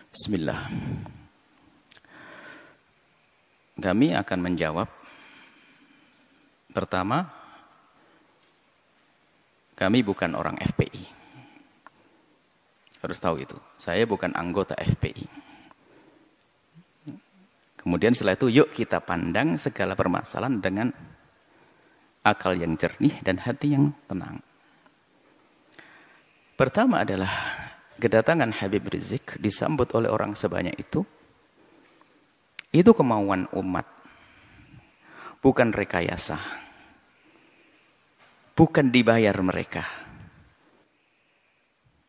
Bismillah. Kami akan menjawab. Pertama, kami bukan orang FPI. Harus tahu itu. Saya bukan anggota FPI. Kemudian setelah itu, yuk kita pandang segala permasalahan dengan akal yang jernih dan hati yang tenang. Pertama adalah kedatangan Habib Rizik disambut oleh orang sebanyak itu kemauan umat, bukan rekayasa, bukan dibayar mereka.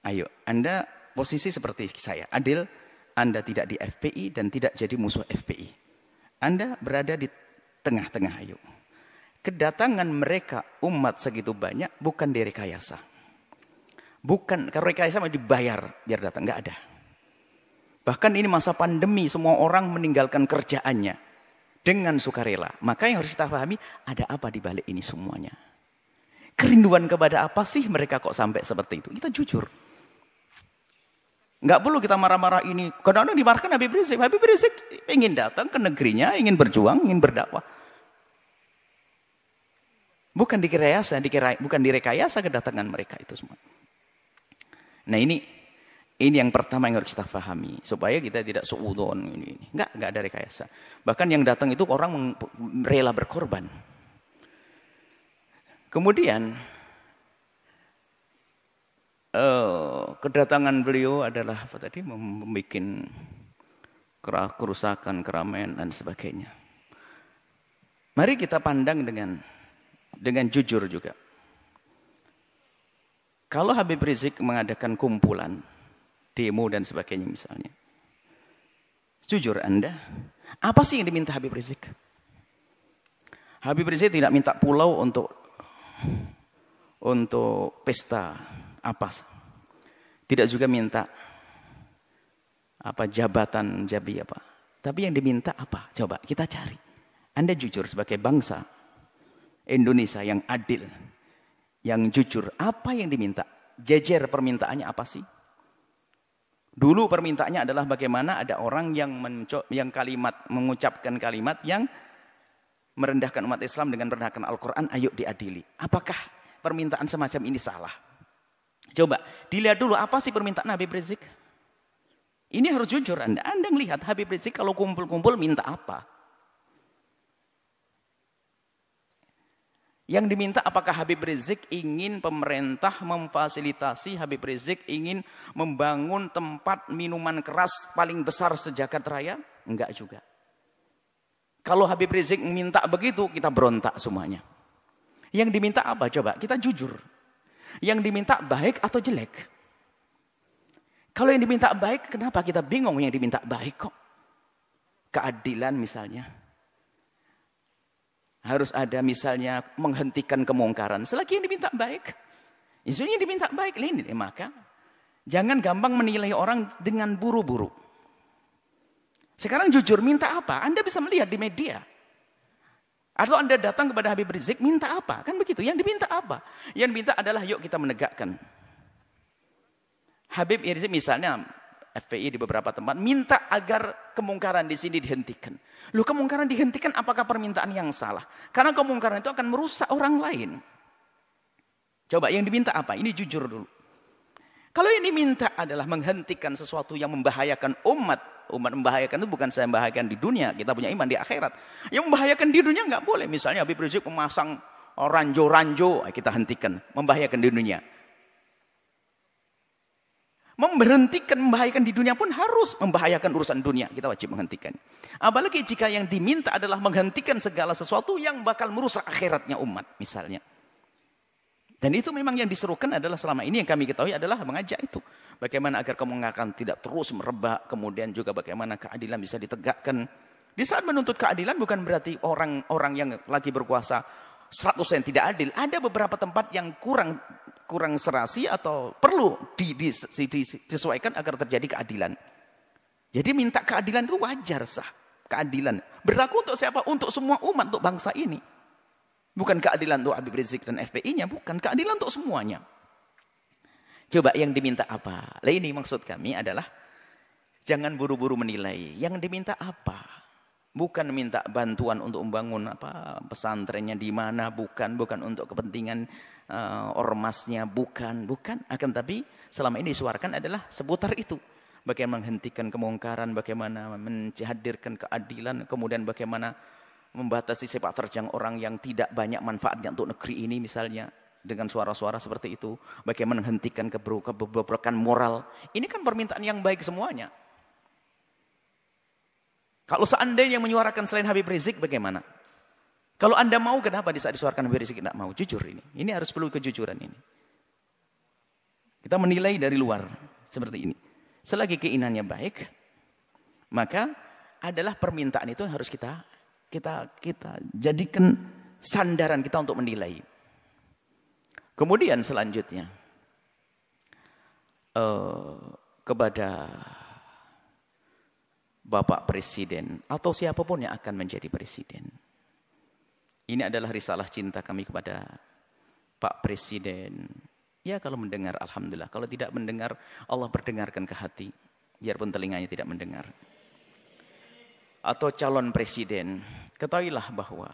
Ayo, Anda posisi seperti saya, adil, Anda tidak di FPI dan tidak jadi musuh FPI. Anda berada di tengah-tengah, ayo. Kedatangan mereka, umat segitu banyak, bukan direkayasa. Bukan, kalau rekayasa mau dibayar biar datang, nggak ada. Bahkan ini masa pandemi, semua orang meninggalkan kerjaannya dengan sukarela. Maka yang harus kita pahami, ada apa di balik ini semuanya? Kerinduan kepada apa sih mereka kok sampai seperti itu? Kita jujur. Nggak perlu kita marah-marah ini. Kadang-kadang dimarahkan Habib Rizik. Habib Rizik ingin datang ke negerinya, ingin berjuang, ingin berdakwah. Bukan bukan direkayasa kedatangan mereka itu semua. Nah ini yang pertama yang harus kita pahami supaya kita tidak suudzon ini. Enggak ada rekayasa. Bahkan yang datang itu orang rela berkorban. Kemudian kedatangan beliau adalah apa tadi, membuat kerusakan, keramaian dan sebagainya. Mari kita pandang dengan jujur juga. Kalau Habib Rizik mengadakan kumpulan, demo dan sebagainya misalnya. Jujur Anda, apa sih yang diminta Habib Rizik? Habib Rizik tidak minta pulau untuk pesta apa. Tidak juga minta jabatan jabi apa. Tapi yang diminta apa? Coba kita cari. Anda jujur sebagai bangsa Indonesia yang adil, yang jujur, apa yang diminta? Jejer permintaannya apa sih? Dulu permintaannya adalah bagaimana ada orang yang mengucapkan kalimat yang merendahkan umat Islam dengan merendahkan Al-Quran, ayo diadili. Apakah permintaan semacam ini salah? Coba dilihat dulu apa sih permintaan Habib Rizik? Ini harus jujur Anda melihat Habib Rizik kalau kumpul-kumpul minta apa? Yang diminta apakah Habib Rizik ingin pemerintah memfasilitasi, Habib Rizik ingin membangun tempat minuman keras paling besar sejagat raya? Enggak juga. Kalau Habib Rizik minta begitu, kita berontak semuanya. Yang diminta apa? Coba kita jujur. Yang diminta baik atau jelek? Kalau yang diminta baik, kenapa kita bingung yang diminta baik kok? Keadilan misalnya. Harus ada misalnya menghentikan kemungkaran. Selagi yang diminta baik. Isunya diminta baik. Maka jangan gampang menilai orang dengan buru-buru. Sekarang jujur minta apa? Anda bisa melihat di media. Atau Anda datang kepada Habib Rizik minta apa? Kan begitu. Yang diminta apa? Yang diminta adalah yuk kita menegakkan. Habib Rizik misalnya FPI di beberapa tempat minta agar kemungkaran di sini dihentikan. Loh, kemungkaran dihentikan apakah permintaan yang salah? Karena kemungkaran itu akan merusak orang lain. Coba yang diminta apa? Ini jujur dulu. Kalau yang diminta adalah menghentikan sesuatu yang membahayakan umat. Umat membahayakan itu bukan saya membahayakan di dunia. Kita punya iman di akhirat. Yang membahayakan di dunia nggak boleh. Misalnya Habib Rizik memasang ranjo-ranjo, kita hentikan. Membahayakan di dunia. Memberhentikan membahayakan di dunia pun harus membahayakan urusan dunia. Kita wajib menghentikan. Apalagi jika yang diminta adalah menghentikan segala sesuatu yang bakal merusak akhiratnya umat misalnya. Dan itu memang yang diserukan adalah selama ini yang kami ketahui adalah mengajak itu. Bagaimana agar kemungkaran tidak terus merebak. Kemudian juga bagaimana keadilan bisa ditegakkan. Di saat menuntut keadilan bukan berarti orang-orang yang lagi berkuasa 100% tidak adil. Ada beberapa tempat yang kurang serasi atau perlu disesuaikan agar terjadi keadilan. Jadi minta keadilan itu wajar sah. Keadilan. Berlaku untuk siapa? Untuk semua umat, untuk bangsa ini. Bukan keadilan untuk Habib Rizik dan FPI-nya. Bukan. Keadilan untuk semuanya. Coba yang diminta apa? Lah ini maksud kami adalah Jangan buru-buru menilai. Yang diminta apa? Bukan minta bantuan untuk membangun pesantrennya di mana, bukan untuk kepentingan ormasnya, bukan. Akan tapi selama ini disuarakan adalah seputar itu. Bagaimana menghentikan kemungkaran, bagaimana menghadirkan keadilan, kemudian bagaimana membatasi sepak terjang orang yang tidak banyak manfaatnya untuk negeri ini misalnya. Dengan suara-suara seperti itu, bagaimana menghentikan kebobrokan moral. Ini kan permintaan yang baik semuanya. Kalau seandainya menyuarakan selain Habib Rizik, bagaimana? Kalau Anda mau, kenapa di saat disuarakan Habib Rizik tidak mau? Jujur ini. Ini harus perlu kejujuran ini. Kita menilai dari luar seperti ini. Selagi keinginannya baik, maka adalah permintaan itu yang harus kita jadikan sandaran kita untuk menilai. Kemudian selanjutnya kepada Bapak Presiden atau siapapun yang akan menjadi presiden. Ini adalah risalah cinta kami kepada Pak Presiden. Ya kalau mendengar alhamdulillah, kalau tidak mendengar Allah berdengarkan ke hati, biarpun telinganya tidak mendengar. Atau calon presiden, ketahuilah bahwa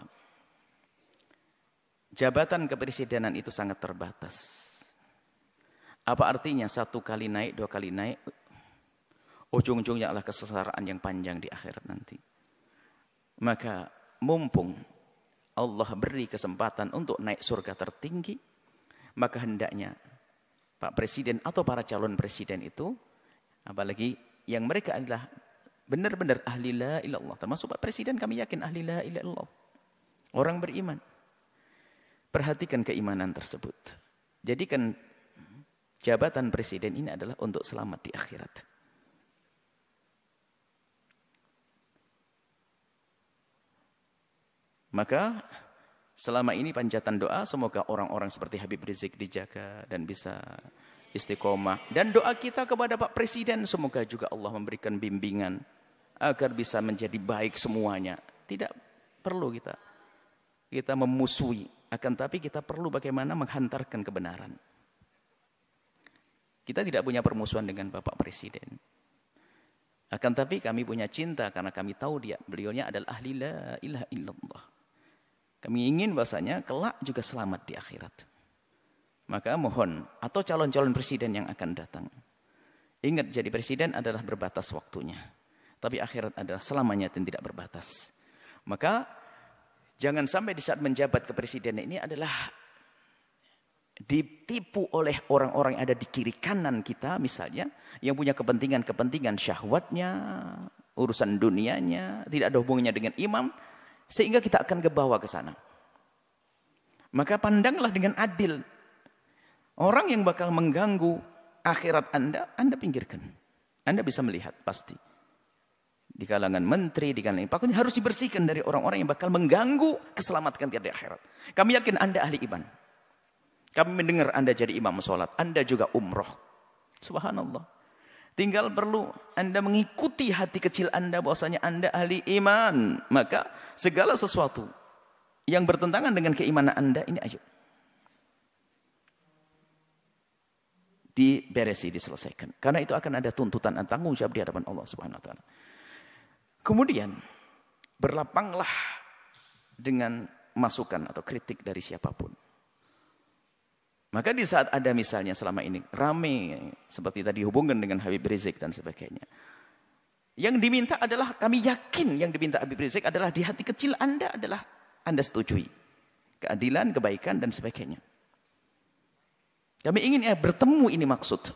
jabatan kepresidenan itu sangat terbatas. Apa artinya 1 kali naik, 2 kali naik, ujung-ujungnya adalah kesengsaraan yang panjang di akhirat nanti. Maka mumpung Allah beri kesempatan untuk naik surga tertinggi, maka hendaknya Pak Presiden atau para calon presiden itu, apalagi yang mereka adalah benar-benar ahli la ilaha illallah, termasuk Pak Presiden kami yakin ahli la ilaha illallah, orang beriman. Perhatikan keimanan tersebut. Jadikan jabatan presiden ini adalah untuk selamat di akhirat. Maka selama ini panjatan doa semoga orang-orang seperti Habib Rizik dijaga dan bisa istiqomah. Dan doa kita kepada Pak Presiden semoga juga Allah memberikan bimbingan agar bisa menjadi baik semuanya. Tidak perlu kita memusuhi, akan tapi kita perlu bagaimana menghantarkan kebenaran. Kita tidak punya permusuhan dengan Bapak Presiden. Akan tapi kami punya cinta karena kami tahu beliaunya adalah ahli la ilaha illallah. Kami ingin bahasanya kelak juga selamat di akhirat. Maka mohon, atau calon-calon presiden yang akan datang. Ingat, jadi presiden adalah berbatas waktunya. Tapi akhirat adalah selamanya dan tidak berbatas. Maka jangan sampai di saat menjabat kepresidenan ini adalah ditipu oleh orang-orang yang ada di kiri kanan kita misalnya, yang punya kepentingan syahwatnya, urusan dunianya, tidak ada hubungannya dengan imam, sehingga kita akan kebawa ke sana. Maka pandanglah dengan adil. Orang yang bakal mengganggu akhirat Anda pinggirkan. Anda bisa melihat pasti. Di kalangan menteri, di kalangan pokoknya harus dibersihkan dari orang-orang yang bakal mengganggu keselamatan kita di akhirat. Kami yakin Anda ahli iman. Kami mendengar Anda jadi imam sholat. Anda juga umroh. Subhanallah. Tinggal perlu Anda mengikuti hati kecil Anda bahwasanya Anda ahli iman. Maka segala sesuatu yang bertentangan dengan keimanan Anda ini ayo diberesi, diselesaikan. Karena itu akan ada tuntutan dan tanggung jawab di hadapan Allah Subhanahu wa taala. Kemudian berlapanglah dengan masukan atau kritik dari siapapun. Maka di saat ada misalnya selama ini rame seperti tadi hubungan dengan Habib Rizik dan sebagainya. Yang diminta adalah, kami yakin yang diminta Habib Rizik adalah di hati kecil Anda adalah Anda setujui. Keadilan, kebaikan dan sebagainya. Kami ingin bertemu, ini maksud.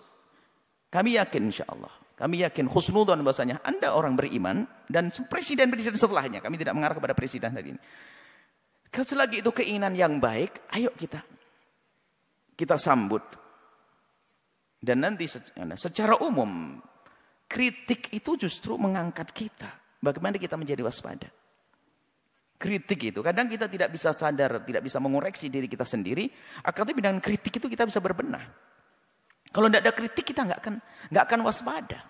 Kami yakin insya Allah. Kami yakin husnudzon bahasanya Anda orang beriman dan presiden setelahnya. Kami tidak mengarah kepada presiden hari ini. Selagi itu keinginan yang baik, ayo kita sambut. Dan nanti secara umum kritik itu justru mengangkat kita. Bagaimana kita menjadi waspada. Kritik itu kadang kita tidak bisa sadar, tidak bisa mengoreksi diri kita sendiri. Akan tapi dengan kritik itu kita bisa berbenah. Kalau tidak ada kritik kita nggak akan waspada.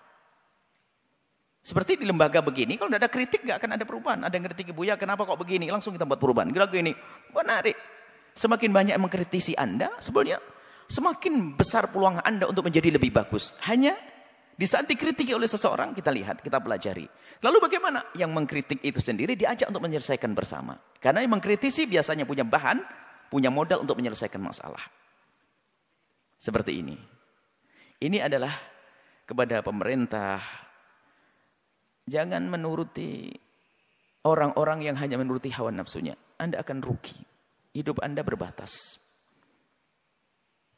Seperti di lembaga begini, kalau tidak ada kritik nggak akan ada perubahan. Ada yang kritik Buya, kenapa kok begini? Langsung kita buat perubahan. Gini, menarik. Semakin banyak yang mengkritisi Anda, sebenarnya semakin besar peluang Anda untuk menjadi lebih bagus. Hanya Di saat dikritiki oleh seseorang, kita lihat, kita pelajari. Lalu bagaimana? Yang mengkritik itu sendiri diajak untuk menyelesaikan bersama. Karena yang mengkritisi biasanya punya bahan, punya modal untuk menyelesaikan masalah. Seperti ini. Ini adalah kepada pemerintah. Jangan menuruti orang-orang yang hanya menuruti hawa nafsunya. Anda akan rugi. Hidup Anda berbatas.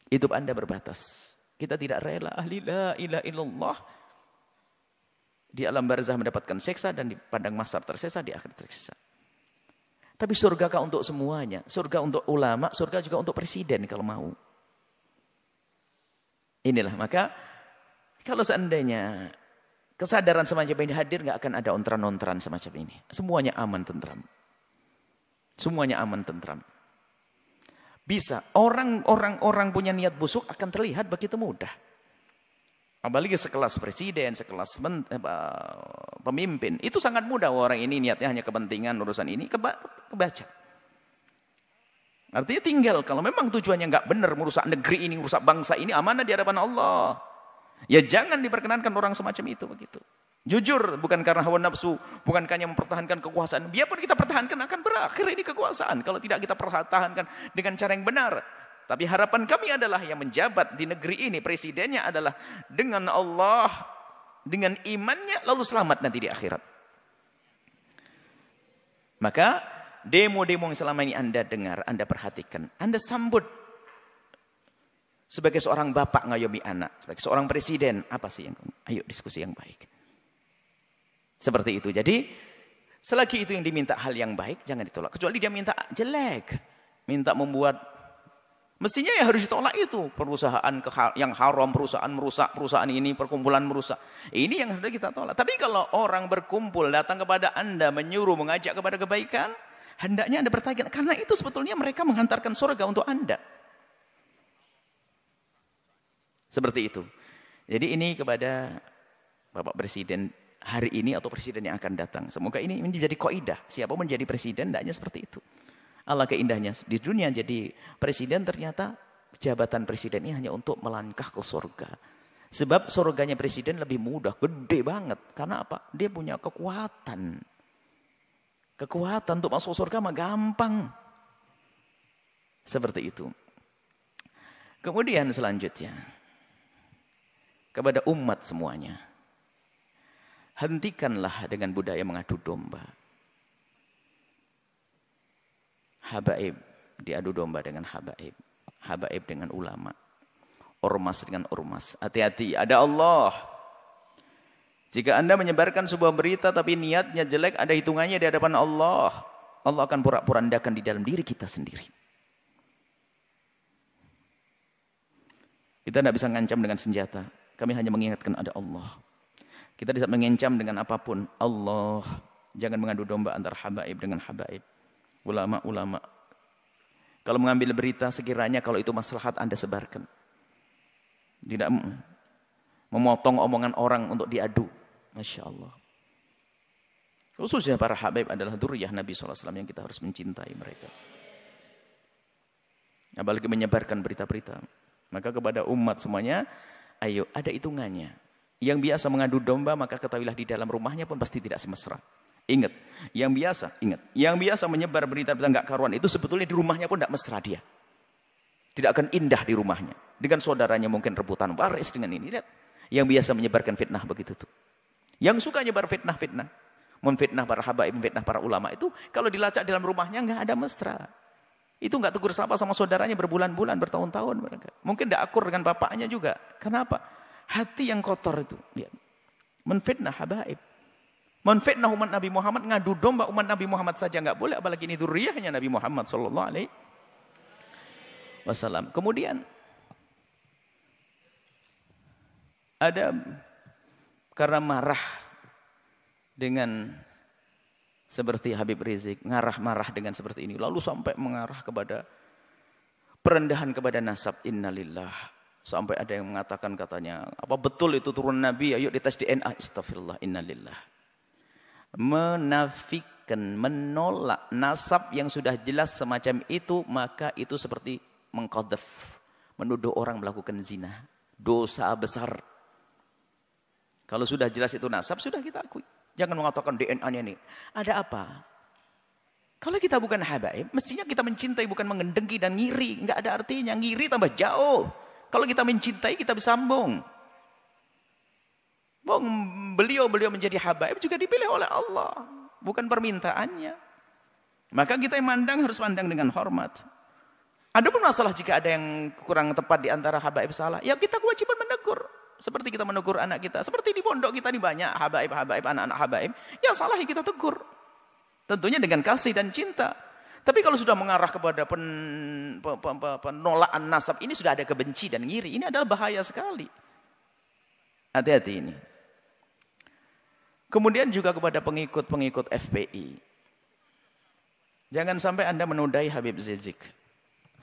Hidup Anda berbatas. Kita tidak rela la ilaha illallah di alam barzah mendapatkan seksa dan di padang mahsyar tersiksa, di akhirat tersiksa. Tapi surga kah untuk semuanya? Surga untuk ulama, surga juga untuk presiden kalau mau. Inilah, maka kalau seandainya kesadaran semacam ini hadir, nggak akan ada ontran-ontran semacam ini. Semuanya aman tentram. Semuanya aman tentram. Bisa, orang punya niat busuk akan terlihat begitu mudah. Apalagi sekelas presiden, sekelas pemimpin. Itu sangat mudah, orang ini niatnya hanya kepentingan urusan ini, kebaca. Artinya tinggal, kalau memang tujuannya nggak benar, merusak negeri ini, merusak bangsa ini, amanah di hadapan Allah. Ya jangan diperkenankan orang semacam itu begitu. Jujur, bukan karena hawa nafsu, bukan hanya mempertahankan kekuasaan. Biarpun kita pertahankan akan berakhir ini kekuasaan. Kalau tidak kita pertahankan dengan cara yang benar. Tapi harapan kami adalah yang menjabat di negeri ini, presidennya adalah dengan Allah, dengan imannya, lalu selamat nanti di akhirat. Maka demo-demo yang selama ini Anda dengar, Anda perhatikan, Anda sambut. Sebagai seorang bapak ngayomi anak, sebagai seorang presiden, apa sih yang ayo diskusi yang baik. Seperti itu. Jadi selagi itu yang diminta hal yang baik, jangan ditolak. Kecuali dia minta jelek, minta membuat, mestinya ya harus ditolak itu. Perusahaan yang haram, perusahaan merusak, perusahaan ini, perkumpulan merusak. Ini yang harus kita tolak. Tapi kalau orang berkumpul datang kepada Anda, menyuruh, mengajak kepada kebaikan, hendaknya Anda bertanya, karena itu sebetulnya mereka menghantarkan surga untuk Anda. Seperti itu. Jadi ini kepada Bapak Presiden hari ini atau presiden yang akan datang. Semoga ini menjadi kaidah. Siapa menjadi presiden, hendaknya seperti itu. Allah keindahnya di dunia jadi presiden, ternyata jabatan presiden ini hanya untuk melangkah ke surga. Sebab surganya presiden lebih mudah, gede banget. Karena apa? Dia punya kekuatan. Kekuatan untuk masuk surga mah gampang. Seperti itu. Kemudian selanjutnya, kepada umat semuanya, hentikanlah dengan budaya mengadu domba. Habaib diadu domba dengan habaib. Habaib dengan ulama. Ormas dengan ormas. Hati-hati, ada Allah. Jika Anda menyebarkan sebuah berita tapi niatnya jelek, ada hitungannya di hadapan Allah. Allah akan porak-porandakan di dalam diri kita sendiri. Kita tidak bisa ngancam dengan senjata. Kami hanya mengingatkan ada Allah. Kita bisa mengancam dengan apapun. Allah. Jangan mengadu domba antara habaib dengan habaib. Ulama-ulama. Kalau mengambil berita, sekiranya kalau itu maslahat Anda sebarkan. Tidak memotong omongan orang untuk diadu. Masya Allah. Khususnya para habaib adalah dzurriyyah Nabi SAW yang kita harus mencintai mereka. Apalagi menyebarkan berita-berita. Maka kepada umat semuanya, ayo ada hitungannya. Yang biasa mengadu domba, maka ketahuilah di dalam rumahnya pun pasti tidak semesra. Ingat, yang biasa menyebar berita-berita enggak karuan itu sebetulnya di rumahnya pun tidak mesra dia. Tidak akan indah di rumahnya. Dengan saudaranya mungkin rebutan waris dengan ini. Lihat, yang biasa menyebarkan fitnah begitu tuh. Yang suka nyebar fitnah-fitnah, memfitnah para habaib, memfitnah para ulama itu, kalau dilacak dalam rumahnya enggak ada mesra. Itu enggak tegur sapa sama saudaranya berbulan-bulan, bertahun-tahun mereka. Mungkin tidak akur dengan bapaknya juga. Kenapa? Hati yang kotor itu. Lihat. Menfitnah habaib. Menfitnah umat Nabi Muhammad, ngadu domba umat Nabi Muhammad saja enggak boleh, apalagi ini dzurriyyahnya Nabi Muhammad sallallahu alaihi wasallam. Kemudian ada karena marah dengan seperti Habib Rizik, marah dengan seperti ini, lalu sampai mengarah kepada perendahan kepada nasab, innalillah. Sampai ada yang mengatakan katanya, apa betul itu turun Nabi, ayo dites DNA, astagfirullah, innalillah. Menafikan, menolak nasab yang sudah jelas semacam itu, maka itu seperti mengqadzaf, menuduh orang melakukan zina, dosa besar. Kalau sudah jelas itu nasab, sudah kita akui. Jangan mengatakan DNA-nya ini. Ada apa? Kalau kita bukan habaib, mestinya kita mencintai bukan mengendengki dan ngiri. Enggak ada artinya. Ngiri tambah jauh. Kalau kita mencintai, kita bersambung. Beliau menjadi habaib juga dipilih oleh Allah. Bukan permintaannya. Maka kita yang mandang harus mandang dengan hormat. Adapun masalah jika ada yang kurang tepat di antara habaib salah, ya kita kewajiban menegur. Seperti kita menegur anak kita. Seperti di pondok kita ini banyak habaib, anak-anak habaib. Yang salah ya kita tegur. Tentunya dengan kasih dan cinta. Tapi kalau sudah mengarah kepada penolakan nasab, ini sudah ada kebenci dan ngiri. Ini adalah bahaya sekali. Hati-hati ini. Kemudian juga kepada pengikut-pengikut FPI. Jangan sampai Anda menodai Habib Rizik.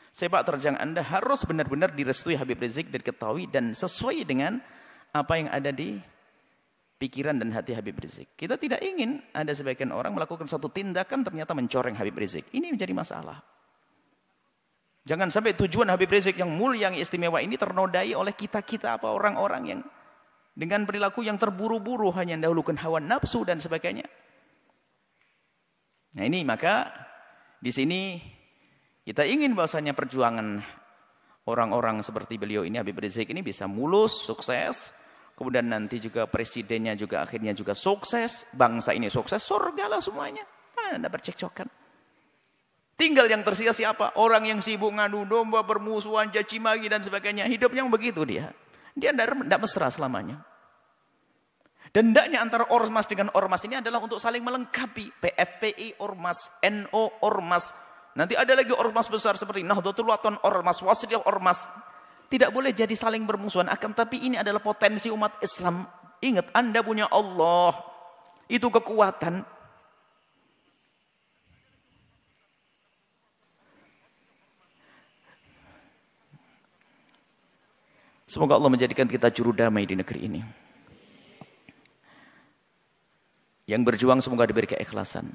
Sepak terjang Anda harus benar-benar direstui Habib Rizik dan diketahui dan sesuai dengan apa yang ada di pikiran dan hati Habib Rizik. Kita tidak ingin ada sebagian orang melakukan satu tindakan ternyata mencoreng Habib Rizik. Ini menjadi masalah. Jangan sampai tujuan Habib Rizik yang mulia, yang istimewa ini ternodai oleh kita-kita apa orang-orang yang dengan perilaku yang terburu-buru hanya mendahulukan hawa nafsu dan sebagainya. Nah ini maka di sini kita ingin bahwasanya perjuangan orang-orang seperti beliau ini, Habib Rizik ini bisa mulus, sukses. Kemudian nanti juga presidennya juga akhirnya juga sukses. Bangsa ini sukses, surga lah semuanya. Anda bercekcokan. Tinggal yang tersisa siapa? Orang yang sibuk ngadu domba, bermusuhan, caci maki dan sebagainya. Hidupnya begitu dia. Dia tidak mesra selamanya. Dan hendaknya antara ormas dengan ormas ini adalah untuk saling melengkapi. PFPI ormas, NO ormas. Nanti ada lagi ormas besar seperti Nahdlatul Wathon ormas, Wasliyah ormas. Tidak boleh jadi saling bermusuhan. Akan tapi ini adalah potensi umat Islam. Ingat, Anda punya Allah. Itu kekuatan. Semoga Allah menjadikan kita juru damai di negeri ini. Yang berjuang semoga diberi keikhlasan.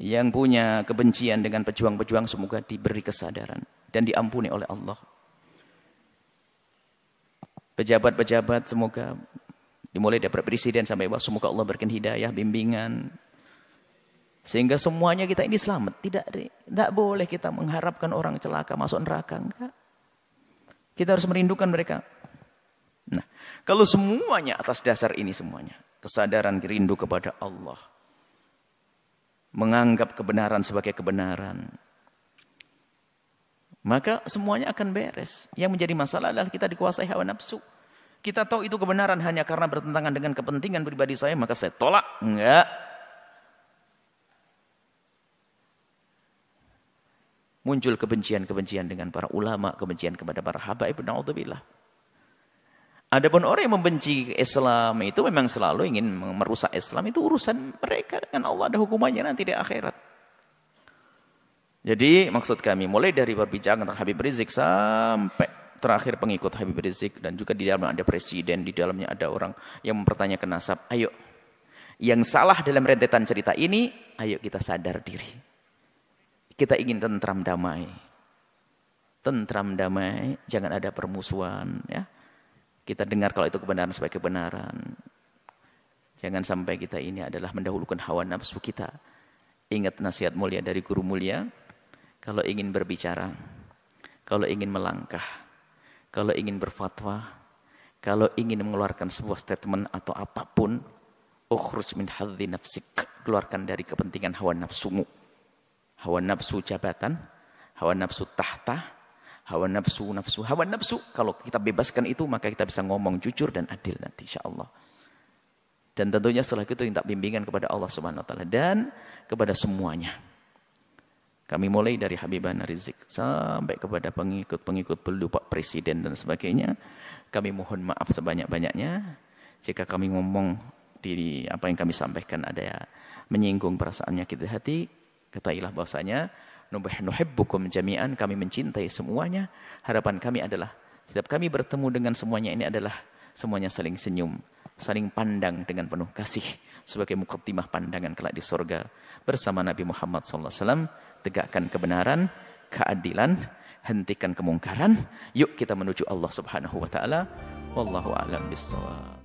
Yang punya kebencian dengan pejuang-pejuang semoga diberi kesadaran dan diampuni oleh Allah. Pejabat-pejabat semoga dimulai dari presiden sampai bawah semoga Allah berikan hidayah, bimbingan. Sehingga semuanya kita ini selamat. Tidak boleh kita mengharapkan orang celaka masuk neraka. Enggak. Kita harus merindukan mereka. Nah, kalau semuanya atas dasar ini semuanya, kesadaran rindu kepada Allah, menganggap kebenaran sebagai kebenaran, maka semuanya akan beres. Yang menjadi masalah adalah kita dikuasai hawa nafsu. Kita tahu itu kebenaran hanya karena bertentangan dengan kepentingan pribadi saya, maka saya tolak. Enggak. Muncul kebencian-kebencian dengan para ulama, kebencian kepada para habaib, na'udzubillah. Adapun orang yang membenci Islam itu memang selalu ingin merusak Islam, itu urusan mereka dengan Allah, ada hukumannya nanti di akhirat. Jadi maksud kami mulai dari berbicara tentang Habib Rizik sampai terakhir pengikut Habib Rizik dan juga di dalamnya ada presiden, di dalamnya ada orang yang mempertanyakan nasab. Ayo, yang salah dalam rentetan cerita ini, ayo kita sadar diri. Kita ingin tentram damai. Tentram damai, jangan ada permusuhan, ya. Kita dengar kalau itu kebenaran sebagai kebenaran. Jangan sampai kita ini adalah mendahulukan hawa nafsu kita. Ingat nasihat mulia dari guru mulia. Kalau ingin berbicara, kalau ingin melangkah, kalau ingin berfatwa, kalau ingin mengeluarkan sebuah statement atau apapun, ukhruj min hadzi nafsik. Keluarkan dari kepentingan hawa nafsumu. Hawa nafsu jabatan, hawa nafsu tahta, hawa nafsu. Kalau kita bebaskan itu, maka kita bisa ngomong jujur dan adil nanti insyaallah. Dan tentunya setelah itu minta bimbingan kepada Allah Subhanahu wa taala dan kepada semuanya. Kami mulai dari Habibana Rizik sampai kepada pengikut-pengikut beliau, Pak Presiden dan sebagainya. Kami mohon maaf sebanyak-banyaknya jika kami ngomong di apa yang kami sampaikan ada menyinggung perasaannya kita hati. Ketahuilah bahwasanya nuhibbukum jami'an, kami mencintai semuanya. Harapan kami adalah setiap kami bertemu dengan semuanya ini adalah semuanya saling senyum, saling pandang dengan penuh kasih sebagai muqaddimah pandangan kelak di surga bersama Nabi Muhammad SAW. Tegakkan kebenaran, keadilan, hentikan kemungkaran. Yuk kita menuju Allah Subhanahu wa taala. Wallahu a'lam bishawab.